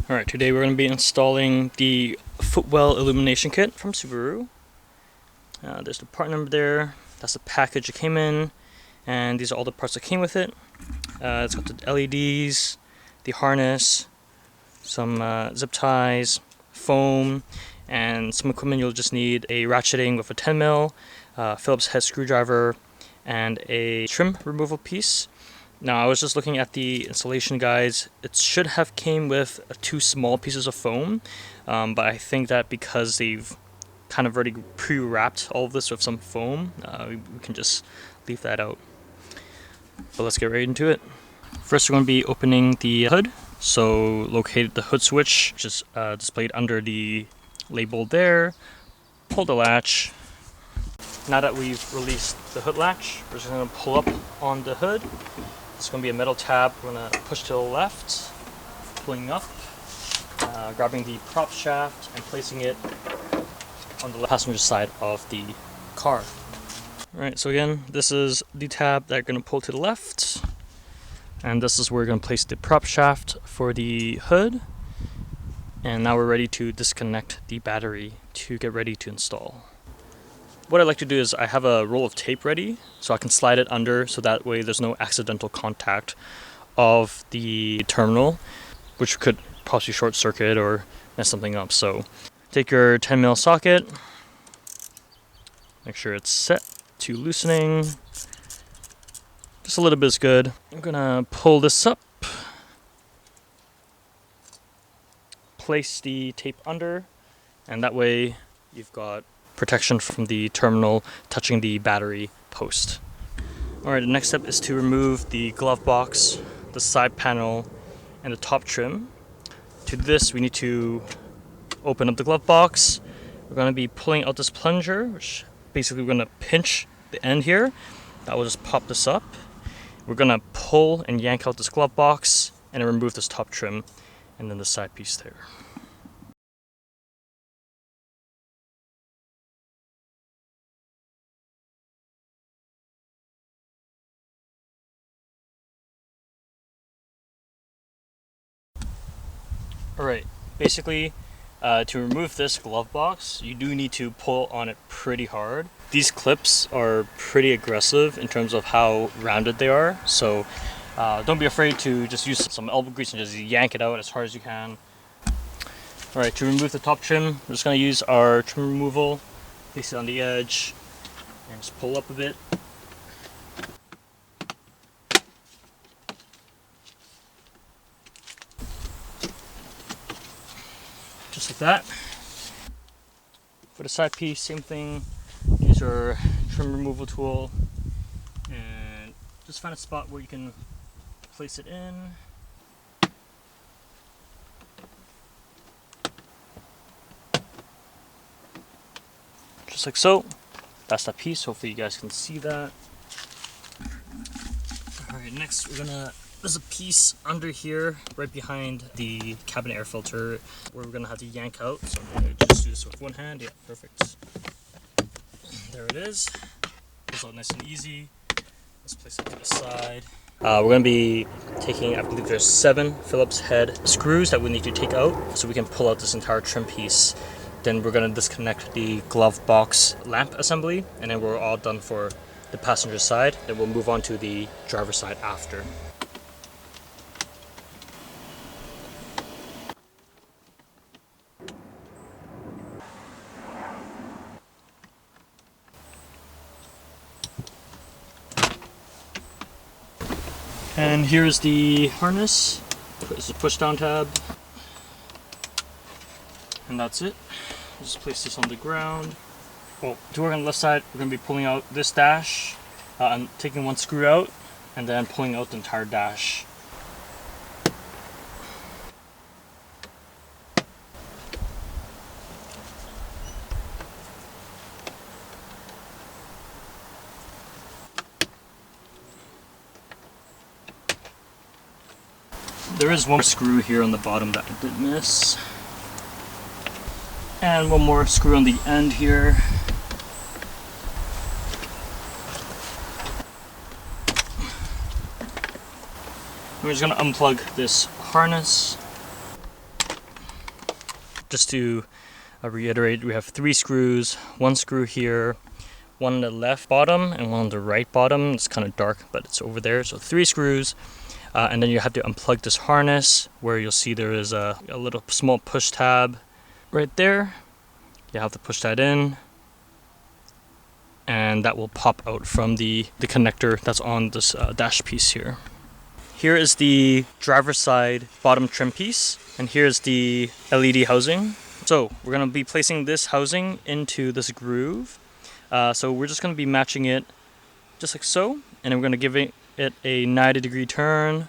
Alright, today we're going to be installing the Footwell Illumination kit from Subaru. There's the part number there, that's the package it came in, and these are all the parts that came with it. It's got the LEDs, the harness, some zip ties, foam, and some equipment. You'll just need a ratcheting with a 10mm, Phillips head screwdriver, and a trim removal piece. Now, I was just looking at the installation guides. It should have came with 2 small pieces of foam, but I think that because they've kind of already pre-wrapped all of this with some foam, we can just leave that out. But let's get right into it. First, we're going to be opening the hood. So locate the hood switch, which is displayed under the label there. Pull the latch. Now that we've released the hood latch, we're just going to pull up on the hood. It's going to be a metal tab. We're going to push to the left, pulling up, grabbing the prop shaft and placing it on the passenger side of the car. Alright, so again, this is the tab that you're going to pull to the left, and this is where we're going to place the prop shaft for the hood. And now we're ready to disconnect the battery to get ready to install. What I like to do is I have a roll of tape ready so I can slide it under, so that way there's no accidental contact of the terminal, which could possibly short circuit or mess something up. So take your 10mm socket, make sure it's set to loosening. Just a little bit is good. I'm gonna pull this up, place the tape under, and that way you've got protection from the terminal touching the battery post. Alright, the next step is to remove the glove box, the side panel, and the top trim. To this, we need to open up the glove box. We're going to be pulling out this plunger, which basically we're going to pinch the end here. That will just pop this up. We're going to pull and yank out this glove box and then remove this top trim and then the side piece there. Alright, basically to remove this glove box, you do need to pull on it pretty hard. These clips are pretty aggressive in terms of how rounded they are, so don't be afraid to just use some elbow grease and just yank it out as hard as you can. Alright, to remove the top trim, we're just going to use our trim removal, place it on the edge, and just pull up a bit. Just like that. For the side piece, same thing. Use your trim removal tool and just find a spot where you can place it in. Just like so. That's that piece. Hopefully you guys can see that. Alright, next there's a piece under here, right behind the cabin air filter, where we're gonna have to yank out. So I'm gonna just do this with one hand. Yeah, perfect. There it is. It's all nice and easy. Let's place it to the side. We're gonna be taking, I believe there's 7 Phillips head screws that we need to take out, so we can pull out this entire trim piece. Then we're gonna disconnect the glove box lamp assembly, and then we're all done for the passenger side. Then we'll move on to the driver side after. And here's the harness. It's a push down tab. And that's it. Just place this on the ground. Well, to work on the left side, we're going to be pulling out this dash, and taking one screw out, and then pulling out the entire dash. There is one screw here on the bottom that I did miss. And one more screw on the end here. We're just going to unplug this harness. just to reiterate, we have 3 screws, 1 screw here, one on the left bottom and one on the right bottom. It's kind of dark, but it's over there. So 3 screws, and then you have to unplug this harness where you'll see there is a little small push tab right there. You have to push that in, and that will pop out from the connector that's on this dash piece here. Here is the driver's side bottom trim piece, and here's the LED housing. So we're going to be placing this housing into this groove. So we're just going to be matching it just like so, and then we're going to give it a 90-degree turn,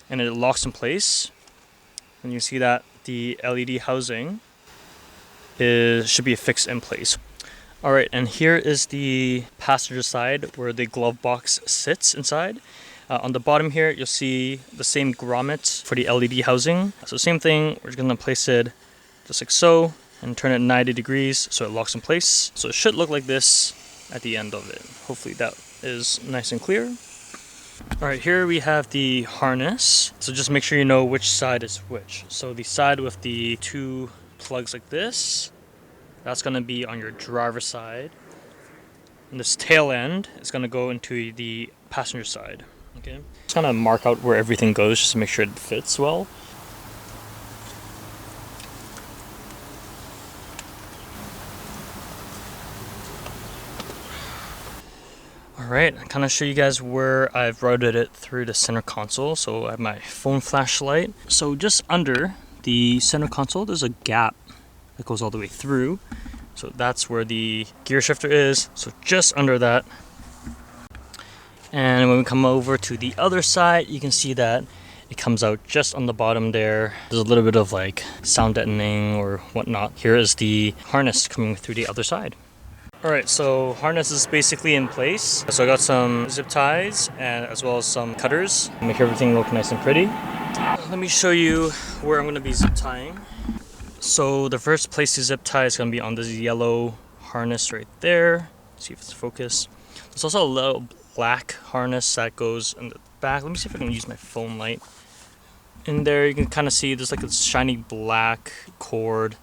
and it locks in place. And you see that the LED housing should be fixed in place. Alright, and here is the passenger side where the glove box sits inside. On the bottom here, you'll see the same grommets for the LED housing. So same thing, we're just going to place it just like so, and turn it 90 degrees so it locks in place. So it should look like this at the end of it. Hopefully that is nice and clear. Alright, here we have the harness. So just make sure you know which side is which. So the side with the 2 plugs like this, that's going to be on your driver's side. And this tail end is going to go into the passenger side. Okay, just kind of mark out where everything goes just to make sure it fits well. Alright, I'll kind of show you guys where I've routed it through the center console. So I have my phone flashlight. So just under the center console, there's a gap that goes all the way through. So that's where the gear shifter is. So just under that. And when we come over to the other side, you can see that it comes out just on the bottom there. There's a little bit of like sound deadening or whatnot. Here is the harness coming through the other side. Alright, so harness is basically in place. So I got some zip ties and as well as some cutters. Make everything look nice and pretty. Let me show you where I'm going to be zip tying. So the first place to zip tie is going to be on this yellow harness right there. Let's see if it's focused. There's also a little black harness that goes in the back. Let me see if I can use my phone light. In there you can kind of see there's like a shiny black cord.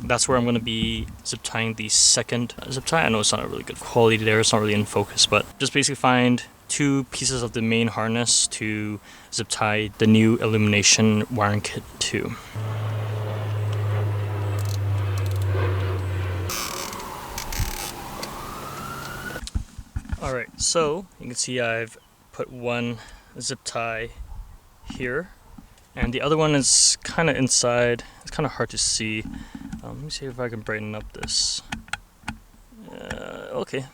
That's where I'm going to be zip tying the second zip tie. I know it's not a really good quality there, it's not really in focus, but just basically find 2 pieces of the main harness to zip tie the new Illumination wiring kit to. Alright, so you can see I've put 1 zip tie here, and the other one is kind of inside. It's kind of hard to see. Let me see if I can brighten up this. Okay, it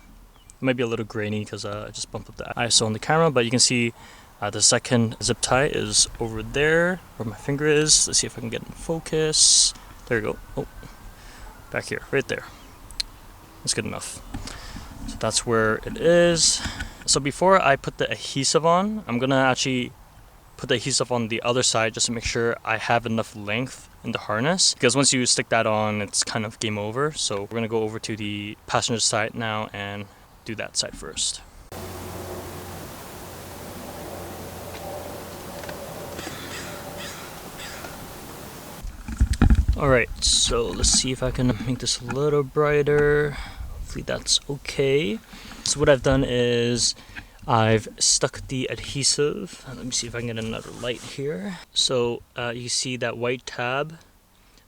might be a little grainy because I just bumped up the ISO on the camera, but you can see the second zip tie is over there where my finger is. Let's see if I can get in focus. There you go. Oh, back here, right there. That's good enough. So that's where it is. So before I put the adhesive on, I'm gonna actually put the adhesive on the other side just to make sure I have enough length in the harness, because once you stick that on, it's kind of game over. So we're gonna go over to the passenger side now and do that side first. Alright, so let's see if I can make this a little brighter. Hopefully that's okay. So what I've done is I've stuck the adhesive. Let me see if I can get another light here. So you see that white tab,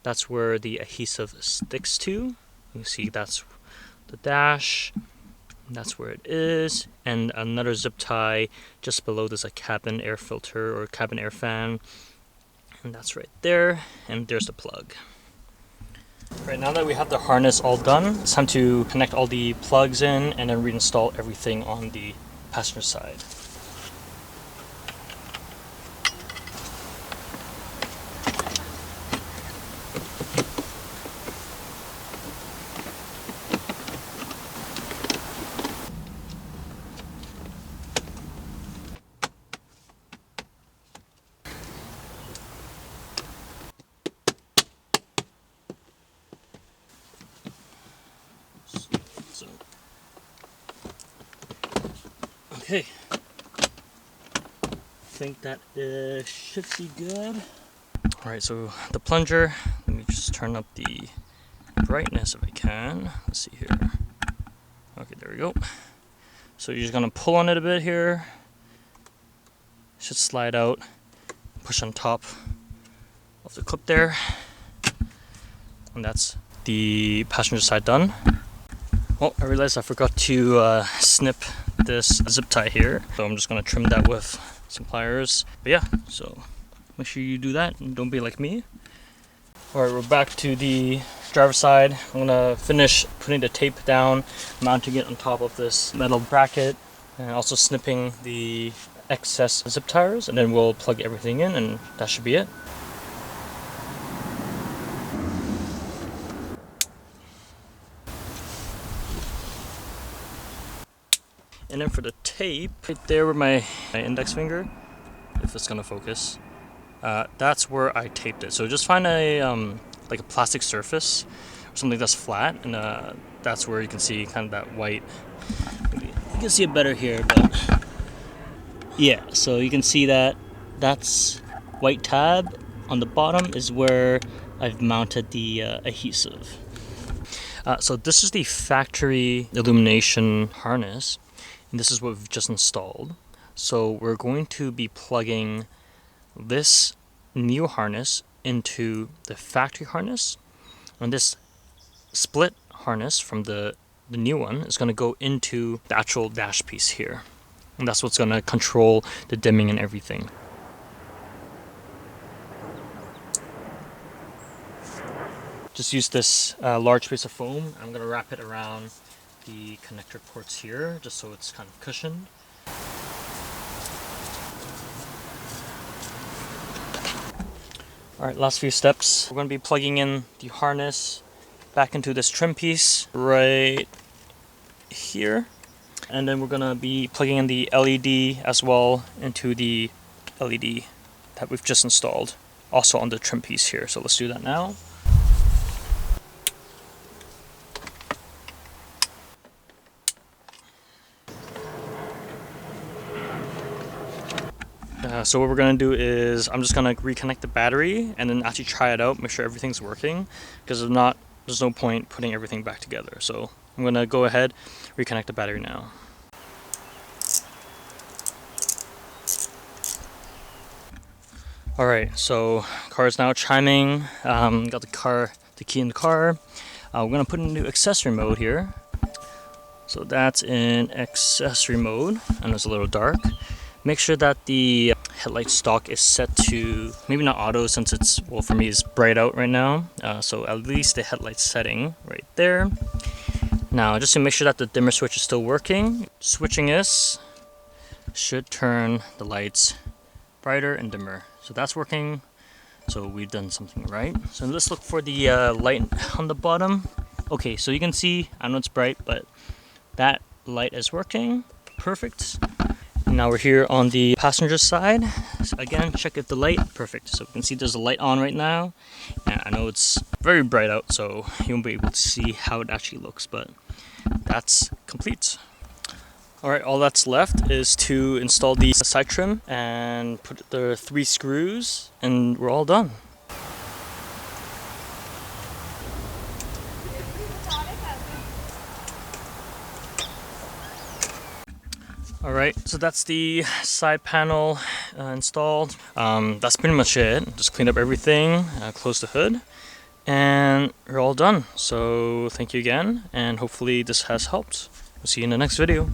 that's where the adhesive sticks to. You see that's the dash, that's where it is, and another zip tie just below. There's a cabin air filter or cabin air fan, and that's right there, and there's the plug. Right, now that we have the harness all done, it's time to connect all the plugs in and then reinstall everything on the passenger side. Okay, I think that should be good. Alright, so the plunger, let me just turn up the brightness if I can. Let's see here. Okay, there we go. So you're just gonna pull on it a bit here. Should slide out, push on top of the clip there. And that's the passenger side done. Oh, I realized I forgot to snip this zip tie here. So I'm just gonna trim that with some pliers. But yeah, so make sure you do that and don't be like me. Alright, we're back to the driver's side. I'm gonna finish putting the tape down, mounting it on top of this metal bracket, and also snipping the excess zip ties, and then we'll plug everything in and that should be it. And then for the tape, right there with my index finger, if it's gonna focus, that's where I taped it. So just find a like a plastic surface or something that's flat, and that's where you can see kind of that white. You can see it better here, but yeah. So you can see that that's white tab on the bottom is where I've mounted the adhesive. So this is the factory illumination harness. And this is what we've just installed. So we're going to be plugging this new harness into the factory harness, and this split harness from the new one is going to go into the actual dash piece here, and that's what's going to control the dimming and everything. Just use this large piece of foam. I'm going to wrap it around the connector ports here, just so it's kind of cushioned. Alright, last few steps. We're going to be plugging in the harness back into this trim piece right here. And then we're going to be plugging in the LED as well into the LED that we've just installed, also on the trim piece here. So let's do that now. So what we're going to do is I'm just going to reconnect the battery and then actually try it out, make sure everything's working, because if not, there's no point putting everything back together. So I'm going to go ahead, reconnect the battery now. Alright, so car is now chiming. Got the key in the car. We're going to put in new accessory mode here. So that's in accessory mode, and it's a little dark. Make sure that the headlight stalk is set to, maybe not auto since it's, well for me it's bright out right now. So at least the headlight setting right there. Now just to make sure that the dimmer switch is still working, switching this should turn the lights brighter and dimmer. So that's working, so we've done something right. So let's look for the light on the bottom. Okay, so you can see, I know it's bright, but that light is working, perfect. Now we're here on the passenger side. So again, check if the light, perfect. So you can see there's a light on right now. And I know it's very bright out, so you won't be able to see how it actually looks, but that's complete. Alright, all that's left is to install the side trim and put the 3 screws, and we're all done. Alright, so that's the side panel installed. That's pretty much it. Just cleaned up everything, closed the hood, and we're all done. So thank you again, and hopefully this has helped. We'll see you in the next video.